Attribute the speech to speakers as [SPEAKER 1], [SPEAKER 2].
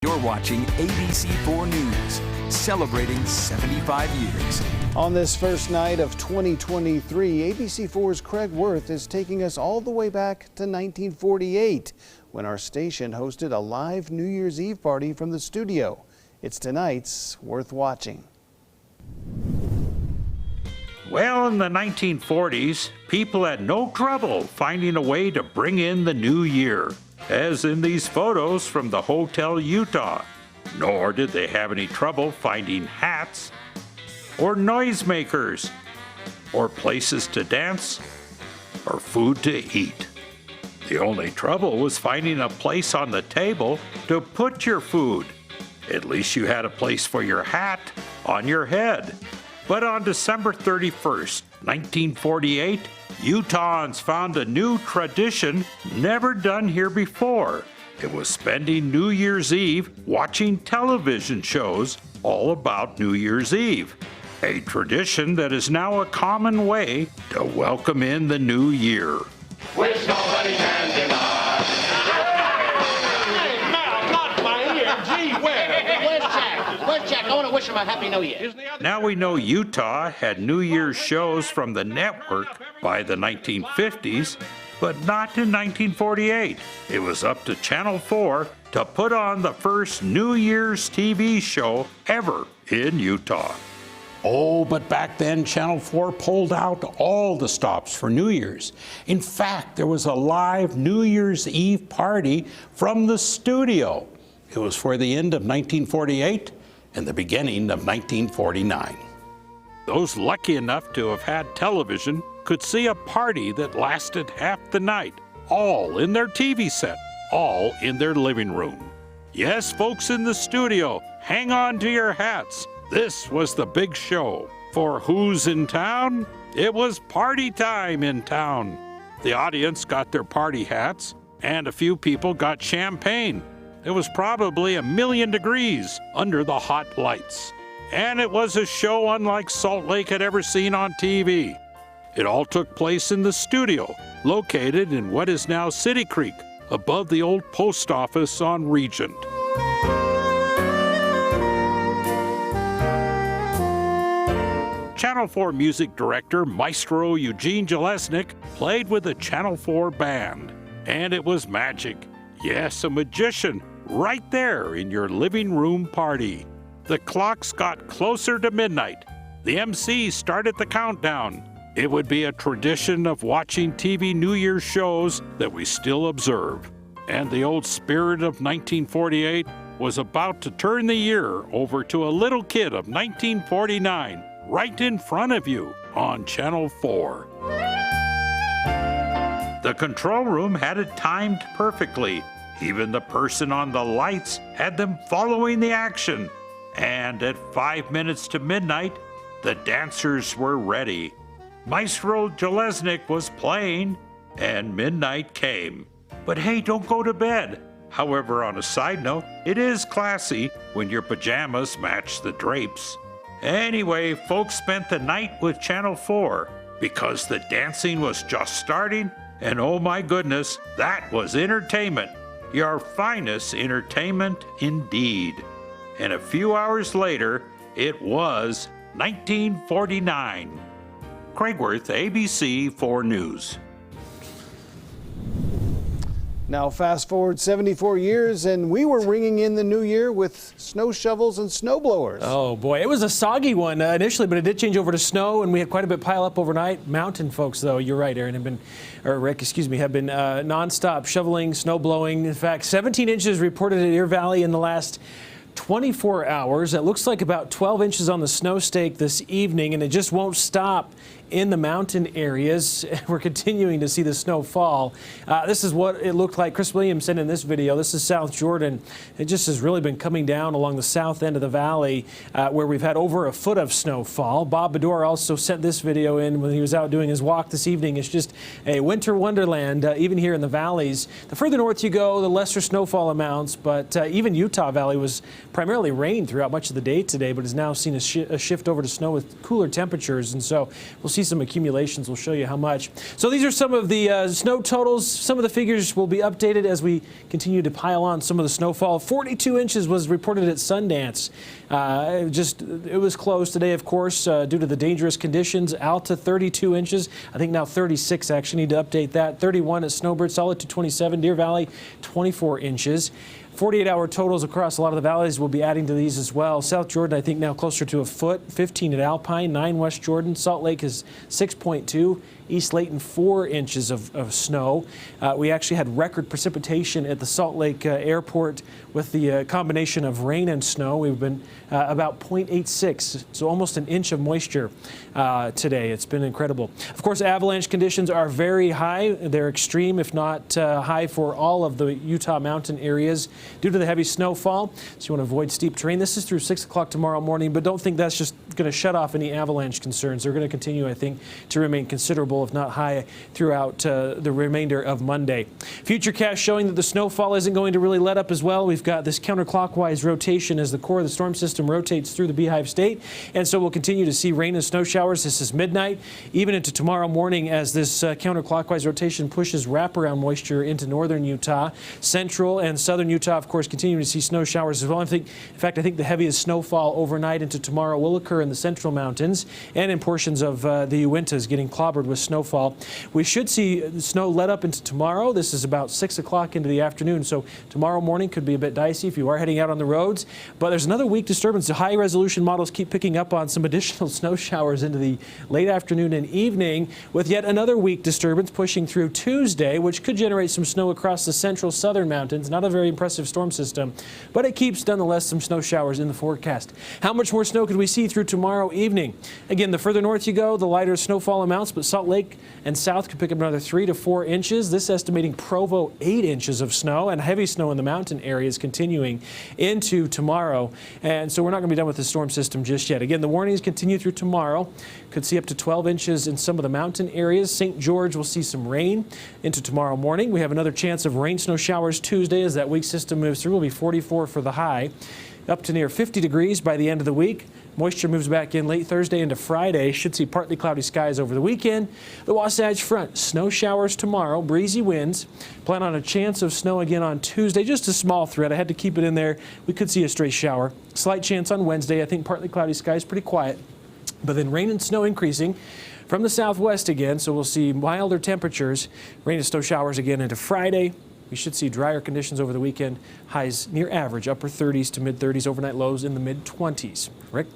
[SPEAKER 1] You're watching ABC4 News, celebrating 75 years.
[SPEAKER 2] On this first night of 2023, ABC4's Craig Worth is taking us all the way back to 1948, when our station hosted a live New Year's Eve party from the studio. It's tonight's Worth Watching.
[SPEAKER 3] Well, in the 1940s, people had no trouble finding a way to bring in the new year, as in these photos from the Hotel Utah. Nor did they have any trouble finding hats, or noisemakers, or places to dance, or food to eat. The only trouble was finding a place on the table to put your food. At least you had a place for your hat on your head. But on December 31st, 1948, Utahns found a new tradition never done here before. It was spending New Year's Eve watching television shows all about New Year's Eve, a tradition that is now a common way to welcome in the new year.
[SPEAKER 4] Wish nobody can deny.
[SPEAKER 5] Hey, Mal, not my ear. Gee, where's Jack? Where's Jack? I want to wish him a Happy New Year.
[SPEAKER 3] Now we know Utah had New Year's shows from the network by the 1950s, but not in 1948. It was up to Channel 4 to put on the first New Year's TV show ever in Utah.
[SPEAKER 6] Oh, but back then, Channel 4 pulled out all the stops for New Year's. In fact, there was a live New Year's Eve party from the studio. It was for the end of 1948 and the beginning of 1949.
[SPEAKER 3] Those lucky enough to have had television could see a party that lasted half the night, all in their TV set, all in their living room. Yes, folks in the studio, hang on to your hats. This was the big show. For who's in town? It was party time in town. The audience got their party hats, and a few people got champagne. It was probably 1,000,000 degrees under the hot lights. And it was a show unlike Salt Lake had ever seen on TV. It all took place in the studio, located in what is now City Creek, above the old post office on Regent. Channel 4 music director Maestro Eugene Jelesnik played with the Channel 4 band. And it was magic. Yes, a magician right there in your living room party. The clocks got closer to midnight. The MC started the countdown. It would be a tradition of watching TV New Year's shows that we still observe. And the old spirit of 1948 was about to turn the year over to a little kid of 1949, right in front of you on Channel 4. The control room had it timed perfectly. Even the person on the lights had them following the action. And at 5 minutes to midnight, the dancers were ready. Maestro Jelesnik was playing, and midnight came. But hey, don't go to bed. However, on a side note, it is classy when your pajamas match the drapes. Anyway, folks spent the night with Channel 4 because the dancing was just starting, and oh my goodness, that was entertainment. Your finest entertainment indeed. And a few hours later, it was 1949. Craig Worth, ABC4 News.
[SPEAKER 2] Now fast forward 74 years and we were ringing in the new year with snow shovels and snow blowers.
[SPEAKER 7] Oh boy, it was a soggy one initially, but it did change over to snow and we had quite a bit pile up overnight. Mountain folks though, you're right, Aaron, Rick, have been nonstop shoveling, snow blowing. In fact, 17 inches reported at Ear Valley in the last 24 hours. It looks like about 12 inches on the snow stake this evening, and it just won't stop in the mountain areas. We're continuing to see the snow fall. This is what it looked like. Chris Williams sent in this video. This is South Jordan. It just has really been coming down along the south end of the valley where we've had over a foot of snowfall. Bob Bedore also sent this video in when he was out doing his walk this evening. It's just a winter wonderland, even here in the valleys. The further north you go, the lesser snowfall amounts, but even Utah Valley was primarily rain throughout much of the day today, but has now seen a shift over to snow with cooler temperatures, and so we'll see see some accumulations. We'll show you how much. So these are some of the snow totals. Some of the figures will be updated as we continue to pile on some of the snowfall. 42 inches was reported at Sundance. It was closed today, of course, due to the dangerous conditions. Out to 32 inches. I think now 36. Actually need to update that. 31 at Snowbird, solid to 27. Deer Valley, 24 inches. 48-hour totals across a lot of the valleys will be adding to these as well. South Jordan, I think, now closer to a foot. 15 at Alpine, 9 West Jordan. Salt Lake is 6.2. East Layton, 4 inches of snow. We actually had record precipitation at the Salt Lake airport with the combination of rain and snow. We've been about 0.86, so almost an inch of moisture today. It's been incredible. Of course, avalanche conditions are very high. They're extreme, if not high, for all of the Utah mountain areas due to the heavy snowfall. So you want to avoid steep terrain. This is through 6 o'clock tomorrow morning, but don't think that's just going to shut off any avalanche concerns. They're going to continue, I think, to remain considerable, if not high, throughout the remainder of Monday. Futurecast showing that the snowfall isn't going to really let up as well. We've got this counterclockwise rotation as the core of the storm system rotates through the Beehive State, and so we'll continue to see rain and snow showers. This is midnight, even into tomorrow morning as this counterclockwise rotation pushes wraparound moisture into northern Utah. Central and southern Utah, of course, continuing to see snow showers as well. In fact, I think the heaviest snowfall overnight into tomorrow will occur in the central mountains and in portions of the Uintas getting clobbered with snowfall. We should see the snow let up into tomorrow. This is about 6 o'clock into the afternoon, so tomorrow morning could be a bit dicey if you are heading out on the roads. But there's another weak disturbance. The high-resolution models keep picking up on some additional snow showers into the late afternoon and evening, with yet another weak disturbance pushing through Tuesday, which could generate some snow across the central southern mountains. Not a very impressive storm system, but it keeps, nonetheless, some snow showers in the forecast. How much more snow could we see through tomorrow evening? Again, the further north you go, the lighter snowfall amounts, but Salt Lake and south could pick up another 3 to 4 inches. This estimating Provo 8 inches of snow, and heavy snow in the mountain areas continuing into tomorrow. And so we're not going to be done with the storm system just yet. Again, the warnings continue through tomorrow. Could see up to 12 inches in some of the mountain areas. St. George will see some rain into tomorrow morning. We have another chance of rain snow showers Tuesday as that weak system moves through. Will be 44 for the high, up to near 50 degrees by the end of the week. Moisture moves back in late Thursday into Friday. Should see partly cloudy skies over the weekend. The Wasatch Front, snow showers tomorrow, breezy winds. Plan on a chance of snow again on Tuesday. Just a small threat. I had to keep it in there. We could see a stray shower. Slight chance on Wednesday. I think partly cloudy skies, pretty quiet. But then rain and snow increasing from the southwest again. So we'll see milder temperatures. Rain and snow showers again into Friday. We should see drier conditions over the weekend. Highs near average, upper 30s to mid 30s. Overnight lows in the mid 20s. Rick?